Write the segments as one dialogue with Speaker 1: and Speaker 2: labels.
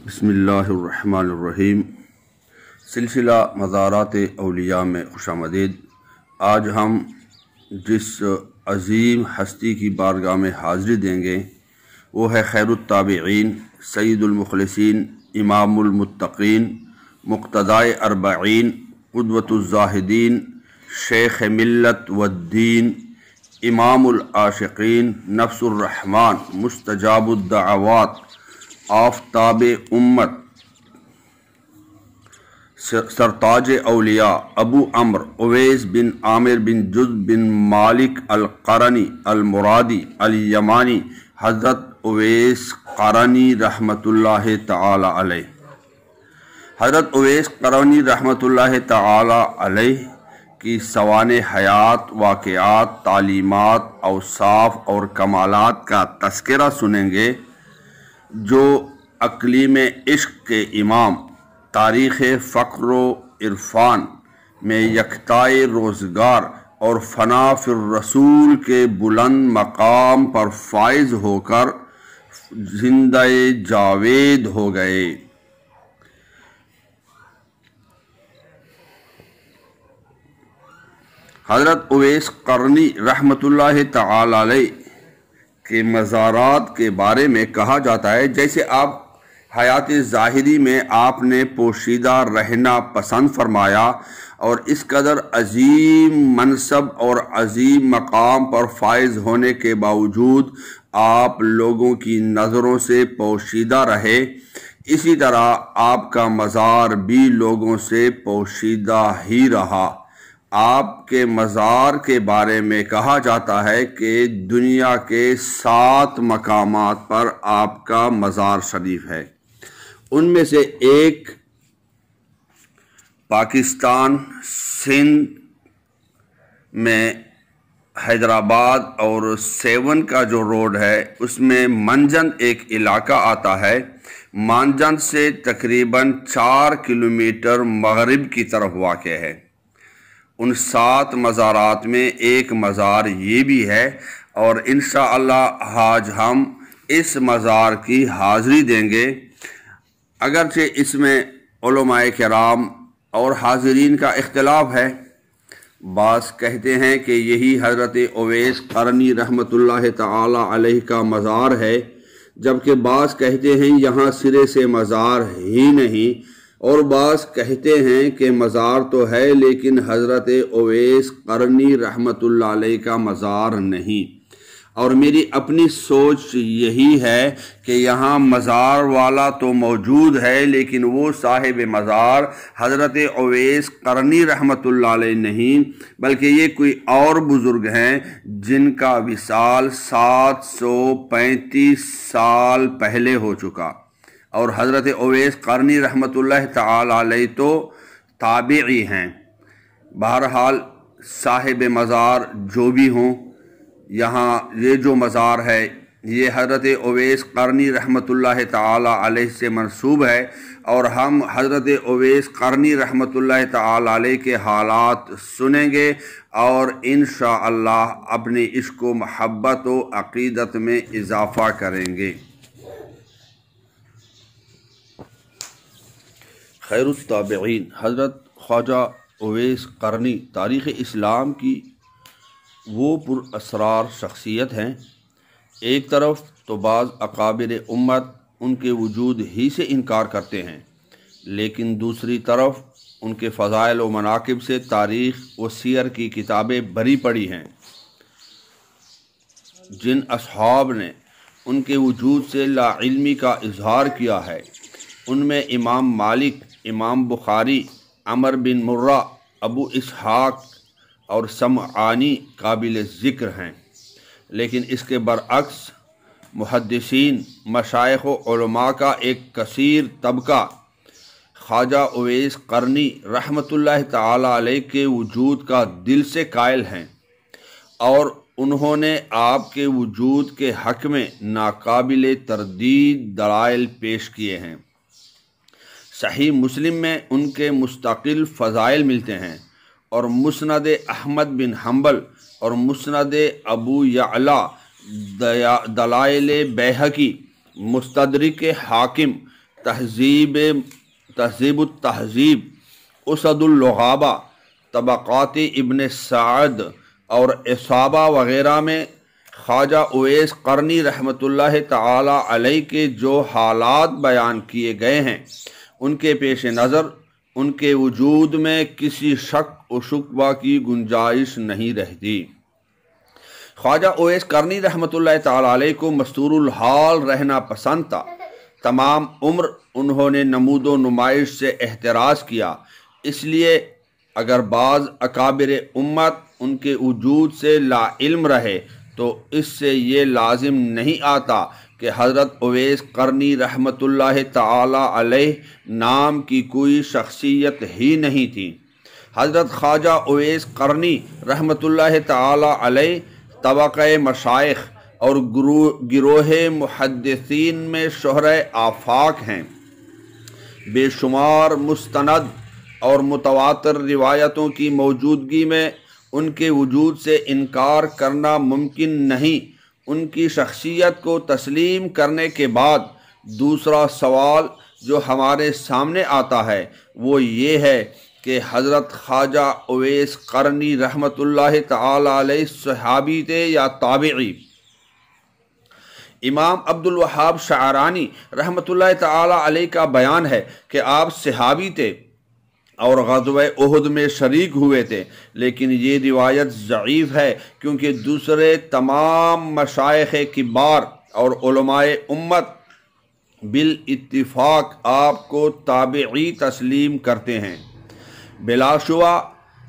Speaker 1: بسم اللہ الرحمن الرحیم۔ سلسلہ مزارات اولیاء میں خوش آمدید۔ آج ہم جس عظیم ہستی کی بارگاہ میں حاضری دیں گے وہ ہے خیر التابعین، سید المخلصین، امام المتقین، مقتدائے اربعین، قدوۃ الزاہدین، شیخ ملت والدین، امام العاشقین، نفس الرحمن، مستجاب الدعوات، آفتاب امت، سرتاج اولیاء، ابو عمرو اویس بن عامر بن جز بن مالک القرنی المرادی الیمانی، حضرت اویس قرنی رحمۃ اللہ تعالی علیہ۔ حضرت اویس قرنی رحمۃ اللہ تعالی علیہ کی سوانح حیات، واقعات، تعلیمات، اوصاف اور کمالات کا تذکرہ سنیں گے، جو اقلیم عشق کے امام، تاریخ فقر و عرفان میں یکتائے روزگار اور فنا فی الرسول کے بلند مقام پر فائز ہو کر زندہ جاوید ہو گئے۔ حضرت اویس قرنی رحمۃ اللہ تعالی علیہ کے مزارات کے بارے میں کہا جاتا ہے، جیسے آپ حیات ظاہری میں آپ نے پوشیدہ رہنا پسند فرمایا اور اس قدر عظیم منصب اور عظیم مقام پر فائز ہونے کے باوجود آپ لوگوں کی نظروں سے پوشیدہ رہے، اسی طرح آپ کا مزار بھی لوگوں سے پوشیدہ ہی رہا۔ آپ کے مزار کے بارے میں کہا جاتا ہے کہ دنیا کے 7 مقامات پر آپ کا مزار شریف ہے۔ ان میں سے ایک پاکستان سندھ میں حیدرآباد اور 7 کا جو روڈ ہے اس میں منجند ایک علاقہ آتا ہے۔ منجند سے تقریباً 4 کلومیٹر مغرب کی طرف واقع ہے۔ ان 7 مزارات میں ایک مزار یہ بھی ہے، اور انشاءاللہ آج ہم اس مزار کی حاضری دیں گے۔ اگرچہ اس میں علماء کرام اور حاضرین کا اختلاف ہے، بعض کہتے ہیں کہ یہی حضرت اویس قرنی رحمۃ اللہ تعالی علیہ کا مزار ہے، جبکہ بعض کہتے ہیں یہاں سرے سے مزار ہی نہیں، اور بعض کہتے ہیں کہ مزار تو ہے لیکن حضرت اویس قرنی رحمۃ اللہ علیہ کا مزار نہیں۔ اور میری اپنی سوچ یہی ہے کہ یہاں مزار والا تو موجود ہے لیکن وہ صاحب مزار حضرت اویس قرنی رحمۃ اللہ علیہ نہیں، بلکہ یہ کوئی اور بزرگ ہیں جن کا وصال 735 سال پہلے ہو چکا، اور حضرت اویس قرنی رحمۃ اللہ تعالی علیہ تو تابعی ہیں۔ بہرحال صاحب مزار جو بھی ہوں، یہاں یہ جو مزار ہے یہ حضرت اویس قرنی رحمۃ اللہ تعالی علیہ سے منسوب ہے، اور ہم حضرت اویس قرنی رحمۃ اللہ تعالی علیہ کے حالات سنیں گے اور انشاءاللہ اپنی عشق و محبت و عقیدت میں اضافہ کریں گے۔ خیر التابعین حضرت خواجہ اویس قرنی تاریخ اسلام کی وہ پر اسرار شخصیت ہیں۔ ایک طرف تو بعض اکابر امت ان کے وجود ہی سے انکار کرتے ہیں، لیکن دوسری طرف ان کے فضائل و مناقب سے تاریخ و سیر کی کتابیں بھری پڑی ہیں۔ جن اصحاب نے ان کے وجود سے لا علمی کا اظہار کیا ہے، ان میں امام مالک، امام بخاری، عمر بن مرہ، ابو اسحاق اور سمعانی قابل ذکر ہیں، لیکن اس کے برعکس محدثین، مشائخ و علماء کا ایک کثیر طبقہ خواجہ اویس قرنی رحمۃ اللہ تعالی علیہ کے وجود کا دل سے قائل ہیں، اور انہوں نے آپ کے وجود کے حق میں ناقابل تردید دلائل پیش کیے ہیں۔ صحیح مسلم میں ان کے مستقل فضائل ملتے ہیں، اور مسند احمد بن حنبل اور مسند ابو یعلا، دلائل بیہقی، مستدرک حاکم، تہذیب التہذیب، اسد اللغابہ، طبقات ابن سعد اور اصابہ وغیرہ میں خواجہ اویس قرنی رحمۃ اللہ تعالی علیہ کے جو حالات بیان کیے گئے ہیں، ان کے پیش نظر ان کے وجود میں کسی شک و شبہ کی گنجائش نہیں رہتی۔ خواجہ اویس قرنی رحمۃ اللہ تعالی علیہ کو مستور الحال رہنا پسند تھا۔ تمام عمر انہوں نے نمود و نمائش سے احتراز کیا، اس لیے اگر بعض اکابر امت ان کے وجود سے لا علم رہے تو اس سے یہ لازم نہیں آتا کہ حضرت اویس قرنی رحمۃ اللہ تعالی علیہ نام کی کوئی شخصیت ہی نہیں تھی۔ حضرت خواجہ اویس قرنی رحمۃ اللہ تعالی علیہ طبقہ مشائخ اور گروہ محدثین میں شہرۂ آفاق ہیں۔ بے شمار مستند اور متواتر روایتوں کی موجودگی میں ان کے وجود سے انکار کرنا ممکن نہیں۔ ان کی شخصیت کو تسلیم کرنے کے بعد دوسرا سوال جو ہمارے سامنے آتا ہے وہ یہ ہے کہ حضرت خواجہ اویس قرنی رحمۃ اللہ تعالی علیہ صحابی تھے یا تابعی؟ امام عبد الوہاب شعرانی رحمۃ اللہ تعالی علیہ کا بیان ہے کہ آپ صحابی تھے اور غزوہ احد میں شریک ہوئے تھے، لیکن یہ روایت ضعیف ہے کیونکہ دوسرے تمام مشائخ کبار اور علماء امت بالاتفاق آپ کو تابعی تسلیم کرتے ہیں۔ بلا شبہ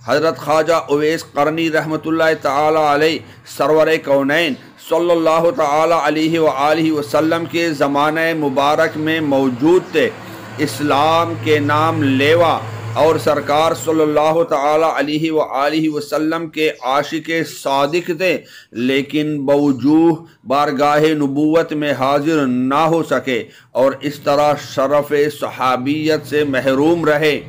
Speaker 1: حضرت خواجہ اویس قرنی رحمۃ اللہ تعالی علیہ سرور کونین صلی اللہ تعالی علیہ وآلہ وسلم کے زمانہ مبارک میں موجود تھے، اسلام کے نام لیوا اور سرکار صلی اللہ تعالی علیہ وآلہ وسلم کے عاشق صادق تھے، لیکن بوجوہ بارگاہ نبوت میں حاضر نہ ہو سکے اور اس طرح شرف صحابیت سے محروم رہے۔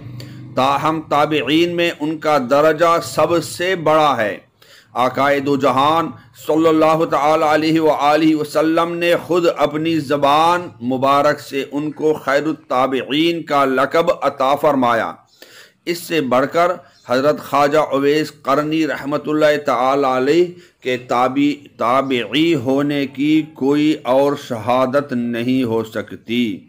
Speaker 1: تاہم تابعین میں ان کا درجہ سب سے بڑا ہے۔ آقائے دو جہان صلی اللہ تعالی علیہ وآلہ وسلم نے خود اپنی زبان مبارک سے ان کو خیر التابعین کا لقب عطا فرمایا۔ اس سے بڑھ کر حضرت خواجہ اویس قرنی رحمۃ اللہ تعالی علیہ کے تابعی ہونے کی کوئی اور شہادت نہیں ہو سکتی۔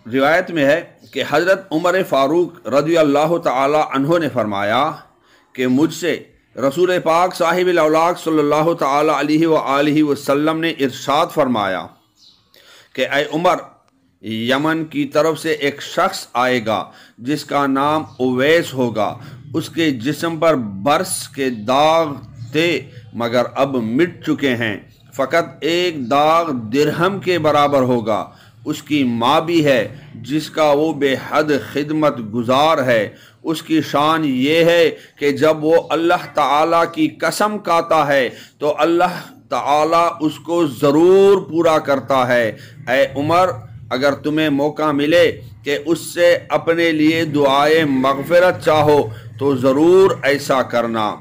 Speaker 1: روایت میں ہے کہ حضرت عمر فاروق رضی اللہ تعالی عنہ نے فرمایا کہ مجھ سے رسول پاک صاحب الاولاق صلی اللہ تعالی علیہ وآلہ وسلم نے ارشاد فرمایا کہ اے عمر، یمن کی طرف سے ایک شخص آئے گا جس کا نام اویس ہوگا، اس کے جسم پر برس کے داغ تھے مگر اب مٹ چکے ہیں، فقط ایک داغ درہم کے برابر ہوگا، اس کی ماں بھی ہے جس کا وہ بے حد خدمت گزار ہے، اس کی شان یہ ہے کہ جب وہ اللہ تعالیٰ کی قسم کھاتا ہے تو اللہ تعالیٰ اس کو ضرور پورا کرتا ہے۔ اے عمر، اگر تمہیں موقع ملے کہ اس سے اپنے لیے دعائے مغفرت چاہو تو ضرور ایسا کرنا۔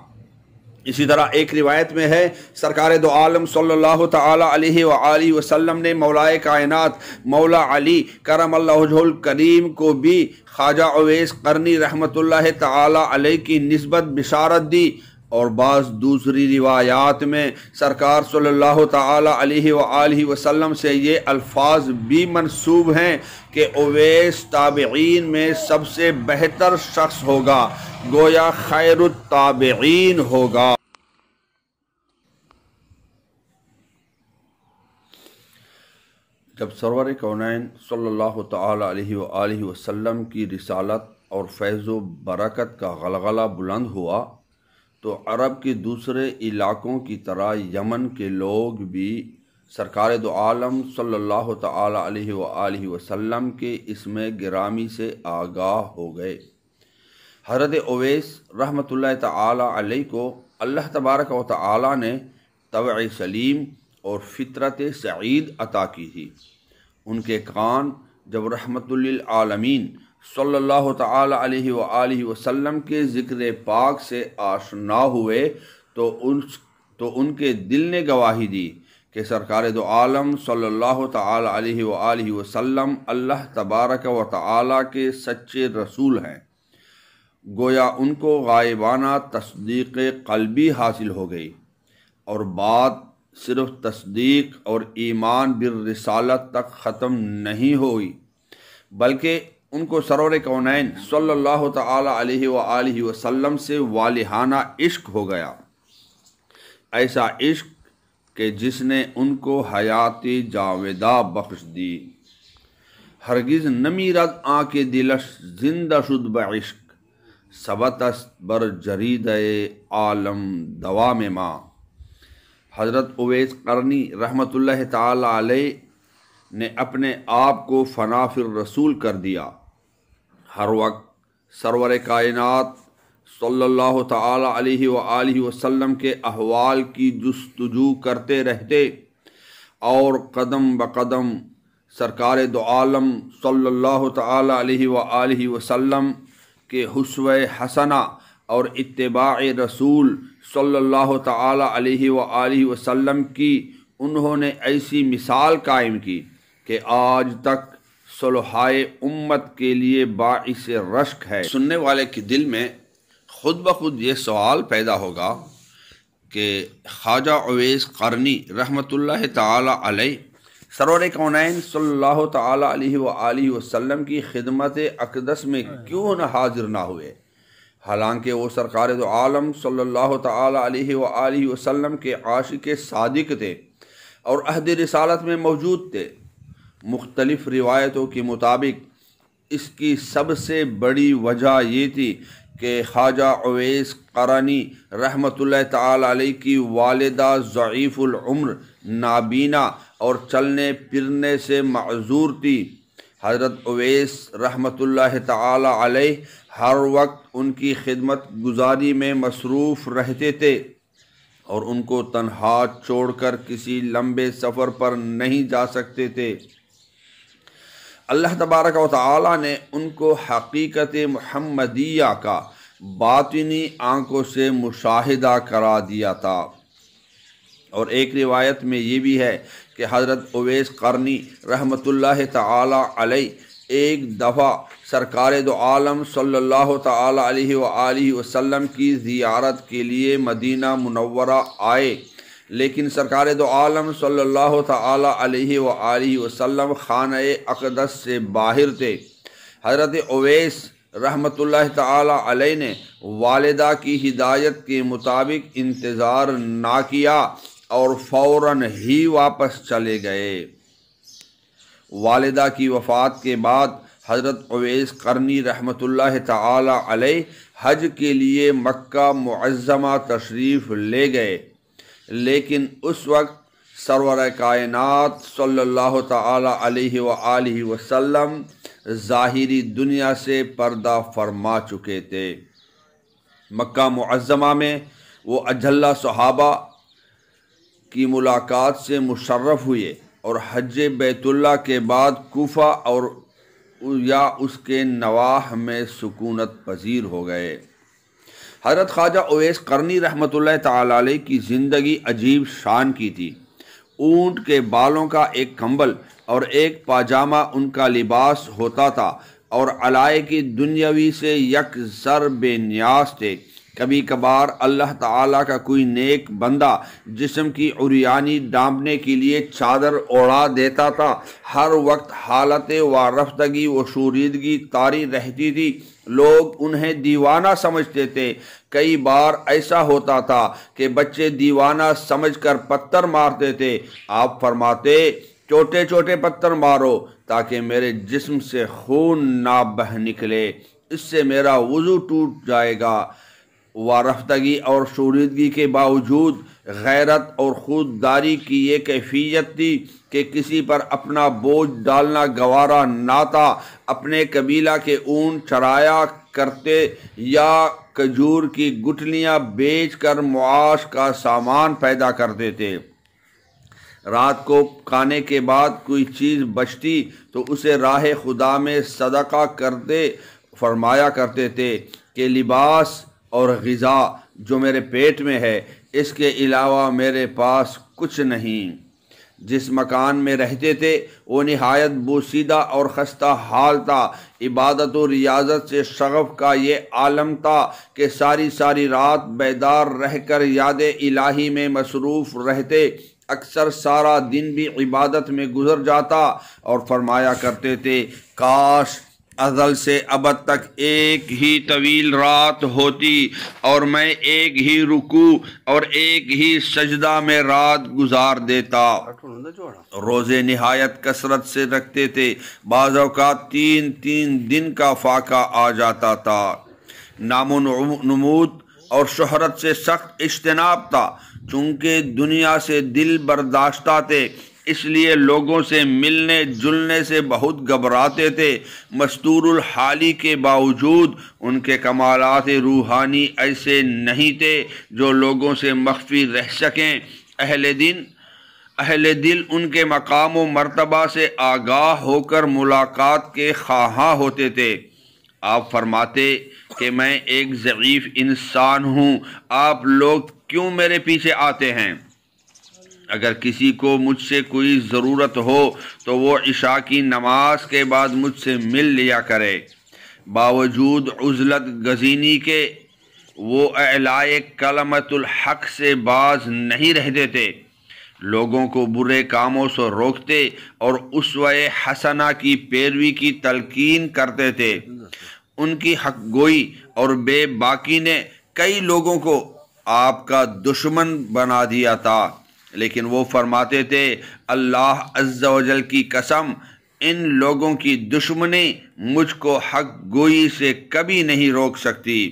Speaker 1: اسی طرح ایک روایت میں ہے سرکار دو عالم صلی اللہ تعالی علیہ وآلہ وسلم نے مولائے کائنات مولا علی کرم اللہ وجہہ الکریم کو بھی خواجہ اویس قرنی رحمۃ اللہ تعالی علیہ کی نسبت بشارت دی، اور بعض دوسری روایات میں سرکار صلی اللہ تعالی علیہ وآلہ وسلم سے یہ الفاظ بھی منسوب ہیں کہ اویس تابعین میں سب سے بہتر شخص ہوگا، گویا خیر التابعین ہوگا۔ جب سرور کونین صلی اللہ تعالی علیہ وآلہ وسلم کی رسالت اور فیض و برکت کا غلغلہ بلند ہوا تو عرب کے دوسرے علاقوں کی طرح یمن کے لوگ بھی سرکار دو عالم صلی اللہ تعالی علیہ وآلہ وسلم کے اسم گرامی سے آگاہ ہو گئے۔ حضرت اویس رحمۃ اللہ تعالی علیہ کو اللہ تبارک و تعالی نے طبع سلیم اور فطرت سعید عطا کی تھی۔ ان کے کان جب رحمت للعالمین صلی اللہ تعالی علیہ وآلہ وسلم کے ذکر پاک سے آشنا ہوئے تو تو ان کے دل نے گواہی دی کہ سرکار دو عالم صلی اللہ تعالی علیہ وآلہ وسلم اللہ تبارک و تعالی کے سچے رسول ہیں۔ گویا ان کو غائبانہ تصدیق قلبی حاصل ہو گئی، اور بات صرف تصدیق اور ایمان بالرسالت تک ختم نہیں ہوئی، بلکہ ان کو سرور کونین صلی اللہ تعالی علیہ وآلہ وسلم سے والہانہ عشق ہو گیا، ایسا عشق کہ جس نے ان کو حیات جاودہ بخش دی۔ ہرگز نمیرد آنکھ دلش زندہ شد بعشق، ثبت است بر جرید عالم دوام ما۔ حضرت اویس قرنی رحمۃ اللہ تعالی علیہ نے اپنے آپ کو فنا فی الرسول کر دیا، ہر وقت سرور کائنات صلی اللہ تعالی علیہ وآلہ وسلم کے احوال کی جستجو کرتے رہتے، اور قدم بقدم سرکار دو عالم صلی اللہ تعالی علیہ وآلہ وسلم کے حسوہ حسنہ اور اتباع رسول صلی اللہ تعالی علیہ وآلہ وسلم کی انہوں نے ایسی مثال قائم کی کہ آج تک صلحائے امت کے لیے باعث رشک ہے۔ سننے والے کے دل میں خود بخود یہ سوال پیدا ہوگا کہ خواجہ اویس قرنی رحمۃ اللہ تعالی علیہ سرور کونین صلی اللہ تعالی علیہ وآلہ وسلم کی خدمت اقدس میں کیوں نہ حاضر نہ ہوئے، حالانکہ وہ سرکار دو عالم صلی اللہ تعالی علیہ وآلہ وسلم کے عاشق صادق تھے اور عہد رسالت میں موجود تھے۔ مختلف روایتوں کے مطابق اس کی سب سے بڑی وجہ یہ تھی کہ خواجہ اویس قرنی رحمۃ اللہ تعالی علیہ کی والدہ ضعیف العمر، نابینا اور چلنے پھرنے سے معذور تھی۔ حضرت اویس رحمۃ اللہ تعالی علیہ ہر وقت ان کی خدمت گزاری میں مصروف رہتے تھے اور ان کو تنہا چھوڑ کر کسی لمبے سفر پر نہیں جا سکتے تھے۔ اللہ تبارک و تعالی نے ان کو حقیقت محمدیہ کا باطنی آنکھوں سے مشاہدہ کرا دیا تھا، اور ایک روایت میں یہ بھی ہے کہ حضرت اویس قرنی رحمۃ اللہ تعالی علیہ ایک دفعہ سرکار دو عالم صلی اللہ تعالی علیہ وآلہ وسلم کی زیارت کے لیے مدینہ منورہ آئے، لیکن سرکار دو عالم صلی اللہ تعالی علیہ وآلہ وسلم خانہ اقدس سے باہر تھے۔ حضرت اویس رحمۃ اللہ تعالی علیہ نے والدہ کی ہدایت کے مطابق انتظار نہ کیا اور فوراً ہی واپس چلے گئے۔ والدہ کی وفات کے بعد حضرت اویس قرنی رحمۃ اللہ تعالی علیہ حج کے لیے مکہ معظمہ تشریف لے گئے، لیکن اس وقت سرور کائنات صلی اللہ تعالی علیہ وآلہ وسلم ظاہری دنیا سے پردہ فرما چکے تھے۔ مکہ معظمہ میں وہ اجلہ صحابہ کی ملاقات سے مشرف ہوئے اور حج بیت اللہ کے بعد کوفہ اور یا اس کے نواح میں سکونت پذیر ہو گئے۔ حضرت خواجہ اویس قرنی رحمۃ اللہ تعالی علیہ کی زندگی عجیب شان کی تھی۔ اونٹ کے بالوں کا ایک کمبل اور ایک پاجامہ ان کا لباس ہوتا تھا، اور علائق کی دنیاوی سے یک سر بے نیاز تھے۔ کبھی کبھار اللہ تعالیٰ کا کوئی نیک بندہ جسم کی عریانی ڈانپنے کے لیے چادر اوڑھا دیتا تھا۔ ہر وقت حالت وارفتگی و شوریدگی طاری رہتی تھی، لوگ انہیں دیوانہ سمجھتے تھے۔ کئی بار ایسا ہوتا تھا کہ بچے دیوانہ سمجھ کر پتھر مارتے تھے۔ آپ فرماتے، چھوٹے چھوٹے پتھر مارو تاکہ میرے جسم سے خون نہ بہہ نکلے، اس سے میرا وضو ٹوٹ جائے گا۔ وارفتگی اور شوریدگی کے باوجود غیرت اور خودداری کی یہ کیفیت تھی کہ کسی پر اپنا بوجھ ڈالنا گوارا نہ تھا۔ اپنے قبیلہ کے اونٹ چرایا کرتے یا کھجور کی گٹھلیاں بیچ کر معاش کا سامان پیدا کرتے تھے۔ رات کو کھانے کے بعد کوئی چیز بچتی تو اسے راہ خدا میں صدقہ کرتے فرمایا کرتے تھے کہ لباس اور غذا جو میرے پیٹ میں ہے اس کے علاوہ میرے پاس کچھ نہیں۔ جس مکان میں رہتے تھے وہ نہایت بوسیدہ اور خستہ حال تھا۔ عبادت و ریاضت سے شغف کا یہ عالم تھا کہ ساری رات بیدار رہ کر یاد الہی میں مصروف رہتے۔ اکثر سارا دن بھی عبادت میں گزر جاتا اور فرمایا کرتے تھے کاش ازل سے ابد تک ایک ہی طویل رات ہوتی اور میں ایک ہی رکوع اور ایک ہی سجدہ میں رات گزار دیتا۔ روزے نہایت کثرت سے رکھتے تھے، بعض اوقات 3 دن کا فاقہ آ جاتا تھا۔ نام و نمود اور شہرت سے سخت اجتناب تھا، چونکہ دنیا سے دل برداشتہ تھے، اس لیے لوگوں سے ملنے جلنے سے بہت گھبراتے تھے۔ مستور الحالی کے باوجود ان کے کمالات روحانی ایسے نہیں تھے جو لوگوں سے مخفی رہ سکیں۔ اہل دل ان کے مقام و مرتبہ سے آگاہ ہو کر ملاقات کے خواہاں ہوتے تھے۔ آپ فرماتے کہ میں ایک ضعیف انسان ہوں، آپ لوگ کیوں میرے پیچھے آتے ہیں؟ اگر کسی کو مجھ سے کوئی ضرورت ہو تو وہ عشاء کی نماز کے بعد مجھ سے مل لیا کرے۔ باوجود عزلت گزینی کے وہ اعلاء کلمت الحق سے باز نہیں رہتے تھے، لوگوں کو برے کاموں سے روکتے اور اسوہ حسنہ کی پیروی کی تلقین کرتے تھے۔ ان کی حق گوئی اور بے باکی نے کئی لوگوں کو آپ کا دشمن بنا دیا تھا، لیکن وہ فرماتے تھے اللہ عز و جل کی قسم ان لوگوں کی دشمنی مجھ کو حق گوئی سے کبھی نہیں روک سکتی۔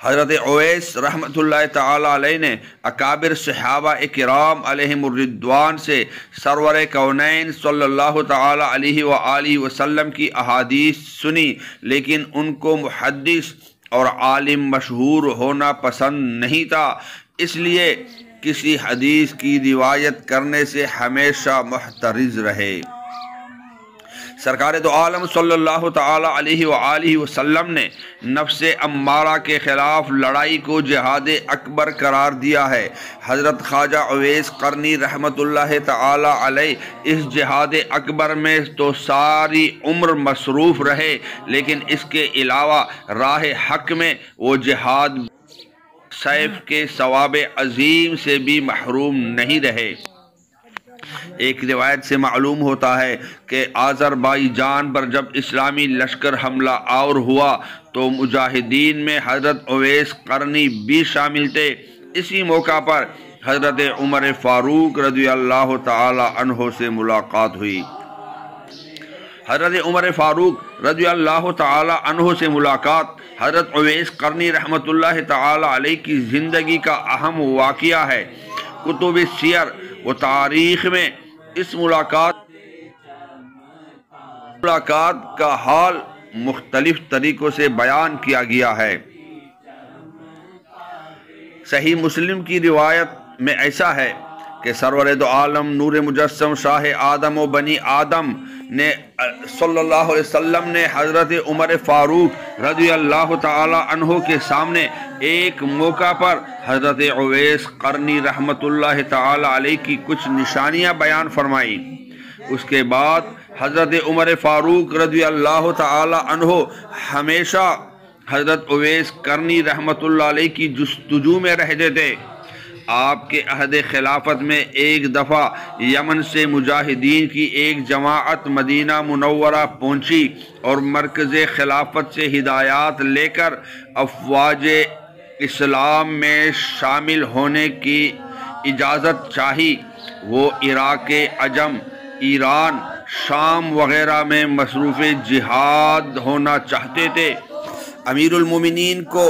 Speaker 1: حضرت اویس رحمۃ اللہ تعالی علیہ نے اکابر صحابہ اکرام علیہم الرضوان سے سرور کونین صلی اللہ تعالی علیہ وآلہ وسلم کی احادیث سنی، لیکن ان کو محدث اور عالم مشہور ہونا پسند نہیں تھا، اس لیے کسی حدیث کی روایت کرنے سے ہمیشہ محترز رہے۔ سرکار دو عالم صلی اللہ تعالی علیہ وآلہ وسلم نے نفس امارہ کے خلاف لڑائی کو جہاد اکبر قرار دیا ہے۔ حضرت خواجہ اویس قرنی رحمۃ اللہ تعالی علیہ اس جہاد اکبر میں تو ساری عمر مصروف رہے، لیکن اس کے علاوہ راہ حق میں وہ جہاد سیف کے ثواب عظیم سے بھی محروم نہیں رہے۔ ایک روایت سے معلوم ہوتا ہے کہ آذربائیجان پر جب اسلامی لشکر حملہ آور ہوا تو مجاہدین میں حضرت اویس قرنی بھی شامل تھے۔ اسی موقع پر حضرت عمر فاروق رضی اللہ تعالی عنہ سے ملاقات ہوئی۔ حضرت عمر فاروق رضی اللہ تعالی عنہ سے ملاقات حضرت اویس قرنی رحمۃ اللہ تعالی علیہ کی زندگی کا اہم واقعہ ہے۔ کتب سیر و تاریخ میں اس ملاقات کا حال مختلف طریقوں سے بیان کیا گیا ہے۔ صحیح مسلم کی روایت میں ایسا ہے کہ سرور دو عالم نور مجسم شاہ آدم و بنی آدم نے صلی اللہ علیہ وسلم نے حضرت عمر فاروق رضی اللہ تعالی عنہ کے سامنے ایک موقع پر حضرت اویس قرنی رحمۃ اللہ تعالی علیہ کی کچھ نشانیاں بیان فرمائی۔ اس کے بعد حضرت عمر فاروق رضی اللہ تعالی عنہ ہمیشہ حضرت اویس قرنی رحمۃ اللہ علیہ کی جستجو میں رہتے تھے۔ آپ کے عہد خلافت میں ایک دفعہ یمن سے مجاہدین کی ایک جماعت مدینہ منورہ پہنچی اور مرکز خلافت سے ہدایات لے کر افواج اسلام میں شامل ہونے کی اجازت چاہی۔ وہ عراق عجم، ایران، شام وغیرہ میں مصروف جہاد ہونا چاہتے تھے۔ امیر المومنین کو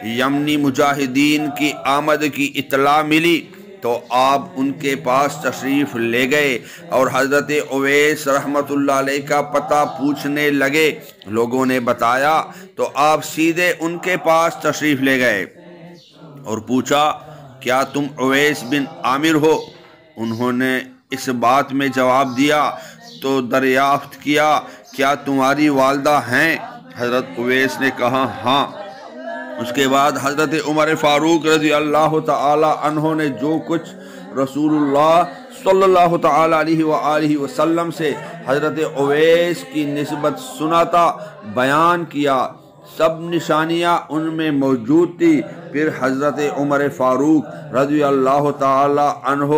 Speaker 1: یمنی مجاہدین کی آمد کی اطلاع ملی تو آپ ان کے پاس تشریف لے گئے اور حضرت اویس رحمۃ اللہ علیہ کا پتہ پوچھنے لگے۔ لوگوں نے بتایا تو آپ سیدھے ان کے پاس تشریف لے گئے اور پوچھا کیا تم اویس بن عامر ہو؟ انہوں نے اس بات میں جواب دیا تو دریافت کیا کیا تمہاری والدہ ہیں؟ حضرت اویس نے کہا ہاں۔ اس کے بعد حضرت عمر فاروق رضی اللہ تعالی عنہ نے جو کچھ رسول اللہ صلی اللہ تعالی علیہ وآلہ وسلم سے حضرت اویس کی نسبت سنا تھا، بیان کیا، سب نشانیاں ان میں موجود تھی۔ پھر حضرت عمر فاروق رضی اللہ تعالی عنہ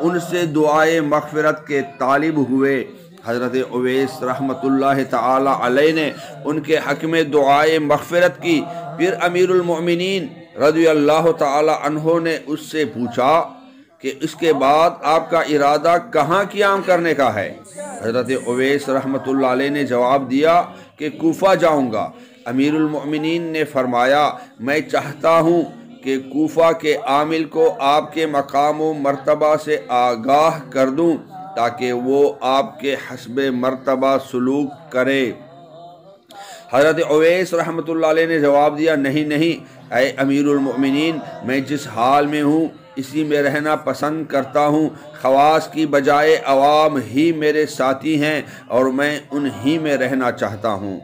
Speaker 1: ان سے دعائے مغفرت کے طالب ہوئے۔ حضرت اویس رحمۃ اللہ تعالی علیہ نے ان کے حق میں دعائے مغفرت کی۔ پھر امیر المؤمنین رضی اللہ تعالی عنہ نے اس سے پوچھا کہ اس کے بعد آپ کا ارادہ کہاں قیام کرنے کا ہے؟ حضرت اویس رحمۃ اللہ علیہ نے جواب دیا کہ کوفہ جاؤں گا۔ امیر المؤمنین نے فرمایا میں چاہتا ہوں کہ کوفہ کے عامل کو آپ کے مقام و مرتبہ سے آگاہ کر دوں تاکہ وہ آپ کے حسب مرتبہ سلوک کرے۔ حضرت اویس رحمۃ اللہ علیہ نے جواب دیا نہیں اے امیر المؤمنین، میں جس حال میں ہوں اسی میں رہنا پسند کرتا ہوں۔ خواص کی بجائے عوام ہی میرے ساتھی ہیں اور میں انہی میں رہنا چاہتا ہوں۔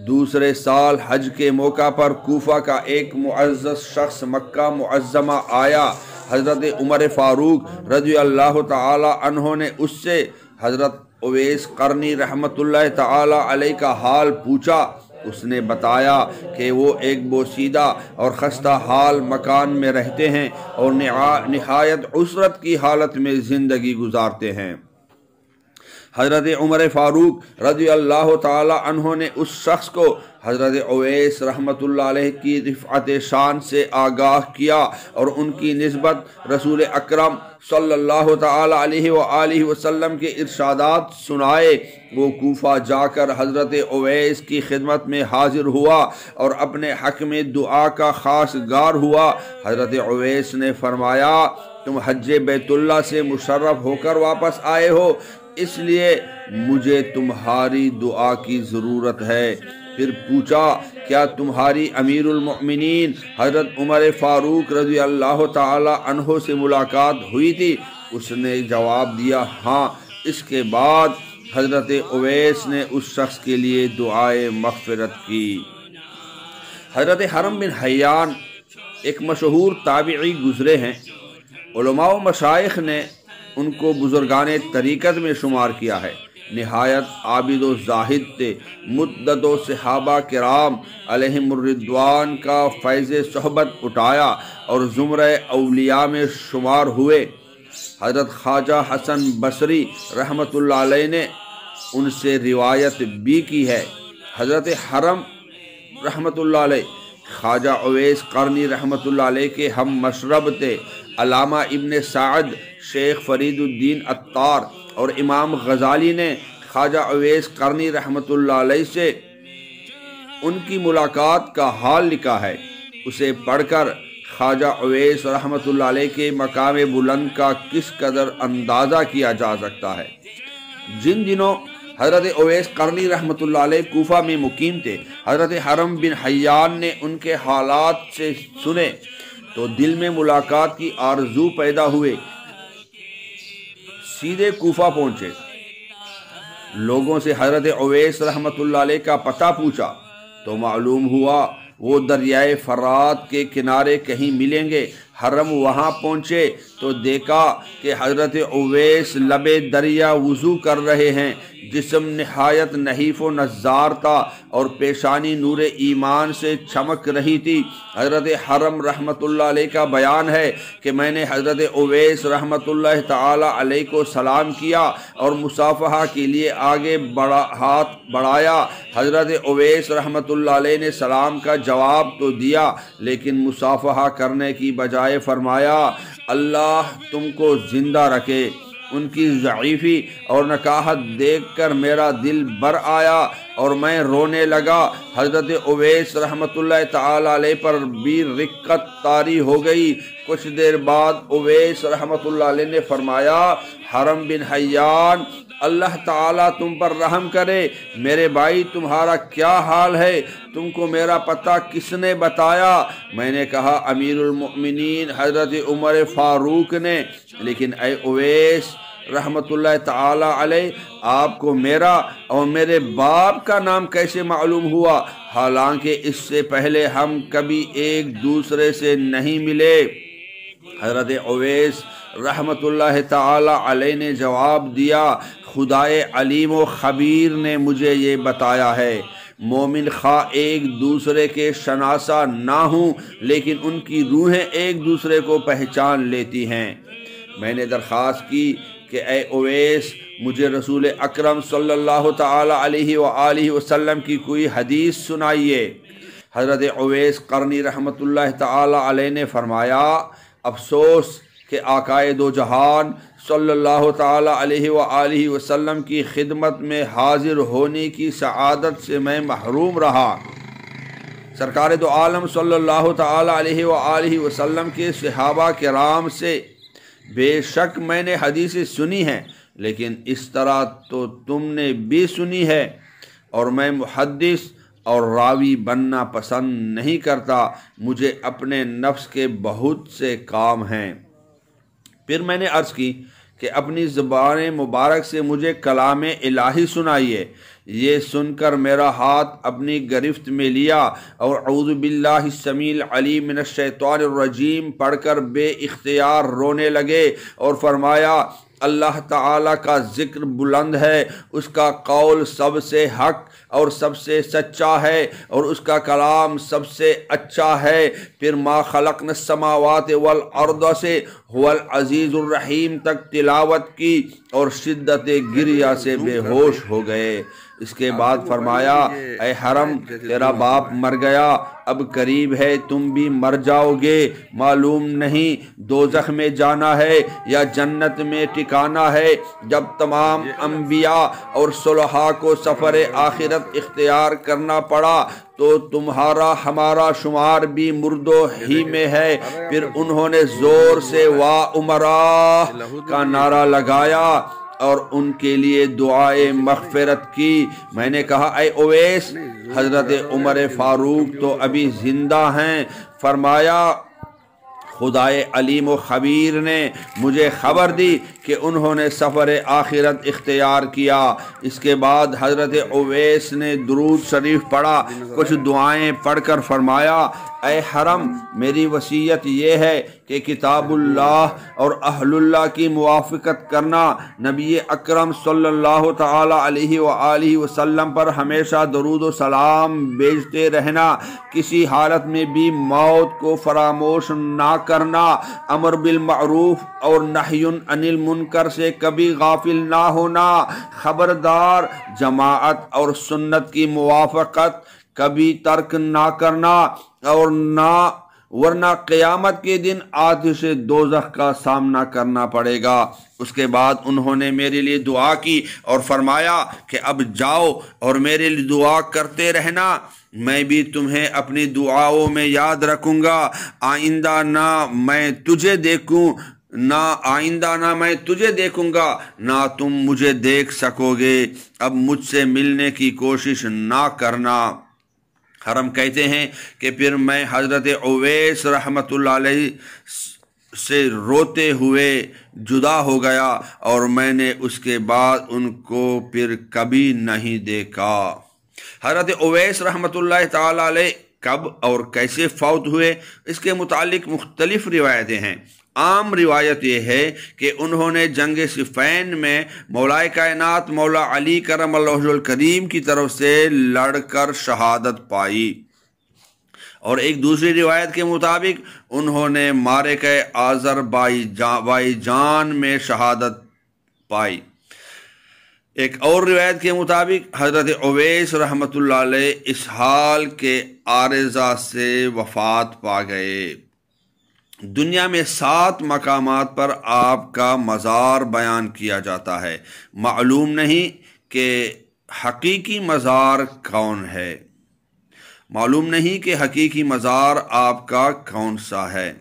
Speaker 1: دوسرے سال حج کے موقع پر کوفہ کا ایک معزز شخص مکہ معظمہ آیا۔ حضرت عمر فاروق رضی اللہ تعالی عنہ نے اس سے حضرت اویس قرنی رحمۃ اللہ تعالی علیہ کا حال پوچھا۔ اس نے بتایا کہ وہ ایک بوسیدہ اور خستہ حال مکان میں رہتے ہیں اور نہایت عسرت کی حالت میں زندگی گزارتے ہیں۔ حضرت عمر فاروق رضی اللہ تعالی عنہ نے اس شخص کو حضرت اویس رحمۃ اللہ علیہ کی رفعت شان سے آگاہ کیا اور ان کی نسبت رسول اکرم صلی اللہ تعالی علیہ وآلہ وسلم کے ارشادات سنائے۔ وہ کوفہ جا کر حضرت اویس کی خدمت میں حاضر ہوا اور اپنے حق میں دعا کا خاص گار ہوا۔ حضرت اویس نے فرمایا تم حج بیت اللہ سے مشرف ہو کر واپس آئے ہو، اس لیے مجھے تمہاری دعا کی ضرورت ہے۔ پھر پوچھا کیا تمہاری امیر المؤمنین حضرت عمر فاروق رضی اللہ تعالی عنہ سے ملاقات ہوئی تھی؟ اس نے جواب دیا ہاں۔ اس کے بعد حضرت اویس نے اس شخص کے لیے دعائے مغفرت کی۔ حضرت حرم بن حیان ایک مشہور تابعی گزرے ہیں۔ علماء و مشائخ نے ان کو بزرگان طریقت میں شمار کیا ہے۔ نہایت عابد و زاہد تھے۔ مدت و صحابہ کرام علیہم الرضوان کا فیض صحبت اٹھایا اور زمرہ اولیاء میں شمار ہوئے۔ حضرت خواجہ حسن بصری رحمۃ اللہ علیہ نے ان سے روایت بھی کی ہے۔ حضرت حرم رحمۃ اللہ علیہ خواجہ اویس قرنی رحمۃ اللہ علیہ کے ہم مشرب تھے۔ علامہ ابن سعد، شیخ فرید الدین عطار اور امام غزالی نے خواجہ اویس قرنی رحمۃ اللہ علیہ سے ان کی ملاقات کا حال لکھا ہے۔ اسے پڑھ کر خواجہ اویس رحمۃ اللہ علیہ کے مقام بلند کا کس قدر اندازہ کیا جا سکتا ہے۔ جن دنوں حضرت اویس قرنی رحمۃ اللہ علیہ کوفہ میں مقیم تھے، حضرت حرم بن حیان نے ان کے حالات سے سنے تو دل میں ملاقات کی آرزو پیدا ہوئے۔ سیدھے کوفہ پہنچے، لوگوں سے حضرت اویس رحمۃ اللہ علیہ کا پتہ پوچھا تو معلوم ہوا وہ دریائے فرات کے کنارے کہیں ملیں گے۔ حرم وہاں پہنچے تو دیکھا کہ حضرت اویس لب دریا وضو کر رہے ہیں۔ جسم نہایت نحیف و نزار تھا اور پیشانی نور ایمان سے چمک رہی تھی۔ حضرت حرم رحمۃ اللہ علیہ کا بیان ہے کہ میں نے حضرت اویس رحمۃ اللہ تعالی علیہ کو سلام کیا اور مصافحہ کے لیے آگے ہاتھ بڑھایا۔ حضرت اویس رحمۃ اللہ علیہ نے سلام کا جواب تو دیا لیکن مصافحہ کرنے کی بجائے فرمایا اللہ تم کو زندہ رکھے۔ ان کی ضعیفی اور نکاحت دیکھ کر میرا دل بر آیا اور میں رونے لگا۔ حضرت اویس رحمۃ اللہ تعالی علیہ پر بھی رقت طاری ہو گئی۔ کچھ دیر بعد اویس رحمۃ اللہ علیہ نے فرمایا حرم بن حیان اللہ تعالیٰ تم پر رحم کرے، میرے بھائی تمہارا کیا حال ہے؟ تم کو میرا پتہ کس نے بتایا؟ میں نے کہا امیر المؤمنین حضرت عمر فاروق نے۔ لیکن اے اویس رحمۃ اللہ تعالی علیہ، آپ کو میرا اور میرے باپ کا نام کیسے معلوم ہوا؟ حالانکہ اس سے پہلے ہم کبھی ایک دوسرے سے نہیں ملے۔ حضرت اویس رحمت اللہ تعالی علیہ نے جواب دیا، خدائے علیم و خبیر نے مجھے یہ بتایا ہے، مومن خواہ ایک دوسرے کے شناسہ نہ ہوں لیکن ان کی روحیں ایک دوسرے کو پہچان لیتی ہیں۔ میں نے درخواست کی کہ اے اویس، مجھے رسول اکرم صلی اللہ تعالی علیہ وآلہ وسلم کی کوئی حدیث سنائیے۔ حضرت اویس قرنی رحمت اللہ تعالی علیہ نے فرمایا، افسوس کہ آقائے دو جہان صلی اللہ تعالی علیہ وآلہ وسلم کی خدمت میں حاضر ہونے کی سعادت سے میں محروم رہا۔ سرکار دو عالم صلی اللہ تعالی علیہ وآلہ وسلم کے صحابہ کرام سے بے شک میں نے حدیثیں سنی ہیں، لیکن اس طرح تو تم نے بھی سنی ہے، اور میں محدث اور راوی بننا پسند نہیں کرتا، مجھے اپنے نفس کے بہت سے کام ہیں۔ پھر میں نے عرض کی کہ اپنی زبان مبارک سے مجھے کلام الہی سنائیے۔ یہ سن کر میرا ہاتھ اپنی گرفت میں لیا اور اعوذ باللہ السمیع العلیم من الشیطان الرجیم پڑھ کر بے اختیار رونے لگے اور فرمایا، اللہ تعالیٰ کا ذکر بلند ہے، اس کا قول سب سے حق اور سب سے سچا ہے، اور اس کا کلام سب سے اچھا ہے۔ پھر ما خلقنا السماوات والارض سے هو العزیز الرحیم تک تلاوت کی اور شدت گریہ سے بے ہوش ہو گئے۔ اس کے بعد فرمایا، اے حرم، تیرا باپ مر گیا، اب قریب ہے تم بھی مر جاؤ گے، معلوم نہیں دوزخ میں جانا ہے یا جنت میں ٹھکانا ہے۔ جب تمام انبیاء اور صلحاء کو سفر آخرت اختیار کرنا پڑا تو تمہارا ہمارا شمار بھی مردوں ہی میں ہے۔ پھر انہوں نے زور سے وا امراء کا نعرہ لگایا اور ان کے لیے دعائے مغفرت کی۔ میں نے کہا، اے اویس، حضرت عمر فاروق تو ابھی زندہ ہیں۔ فرمایا، خدائے علیم و خبیر نے مجھے خبر دی کہ انہوں نے سفر آخرت اختیار کیا۔ اس کے بعد حضرت اویس نے درود شریف پڑھا، کچھ دعائیں پڑھ کر فرمایا، اے حرم، میری وصیت یہ ہے کہ کتاب اللہ اور اہل اللہ کی موافقت کرنا، نبی اکرم صلی اللہ تعالی علیہ وآلہ وسلم پر ہمیشہ درود و سلام بھیجتے رہنا، کسی حالت میں بھی موت کو فراموش نہ کرنا، امر بالمعروف اور نہی عن المنکر سے کبھی غافل نہ ہونا، خبردار جماعت اور سنت کی موافقت کبھی ترک نہ کرنا، اور ورنہ قیامت کے دن آتش دوزخ کا سامنا کرنا پڑے گا۔ اس کے بعد انہوں نے میرے لیے دعا کی اور فرمایا کہ اب جاؤ اور میرے لیے دعا کرتے رہنا، میں بھی تمہیں اپنی دعاؤں میں یاد رکھوں گا، آئندہ نہ میں تجھے دیکھوں گا نہ تم مجھے دیکھ سکو گے، اب مجھ سے ملنے کی کوشش نہ کرنا۔ حرم کہتے ہیں کہ پھر میں حضرت اویس رحمت اللہ علیہ سے روتے ہوئے جدا ہو گیا اور میں نے اس کے بعد ان کو پھر کبھی نہیں دیکھا۔ حضرت اویس رحمت اللہ تعالی علیہ کب اور کیسے فوت ہوئے، اس کے متعلق مختلف روایتیں ہیں۔ عام روایت یہ ہے کہ انہوں نے جنگ صفین میں مولائے کائنات مولا علی کرم اللہ وجہہ الکریم کی طرف سے لڑ کر شہادت پائی، اور ایک دوسری روایت کے مطابق انہوں نے معرکہ آذربائیجان میں شہادت پائی۔ ایک اور روایت کے مطابق حضرت اویس رحمت اللہ علیہ اسہال کے عارضہ سے وفات پا گئے۔ دنیا میں 7 مقامات پر آپ کا مزار بیان کیا جاتا ہے، معلوم نہیں کہ حقیقی مزار کون ہے، آپ کا کون سا ہے۔